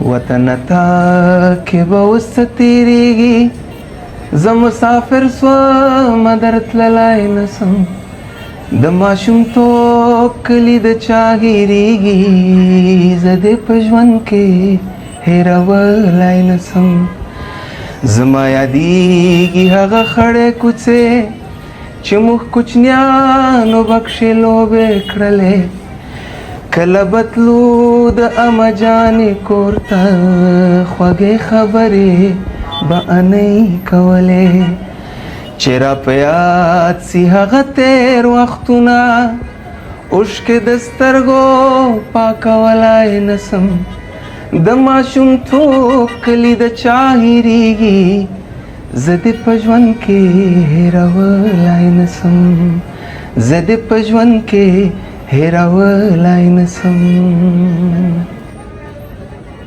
وطن تا کې به اوس تیریږي زه مسافر سوم در تللی نسم د ماشومتوب کلي د چا هېرېږي زه دې په ژوند کې هېرولی نسم زما یادېږي هغه خړې کوڅې چې موږ کوچنیانو بکښې لوبې کړلې کله بتلو د اما جانې کور ته خوږې خبرې به انۍ کولې چې را په یاد سي هغه تېر وختونه اوښکې د سترګو پاکولی نسم د ماشومتوب کلي د چا هېرېږي زه دې په ژوند کې هېرولی نسم زه دې په ژوند کې هېرولی نسم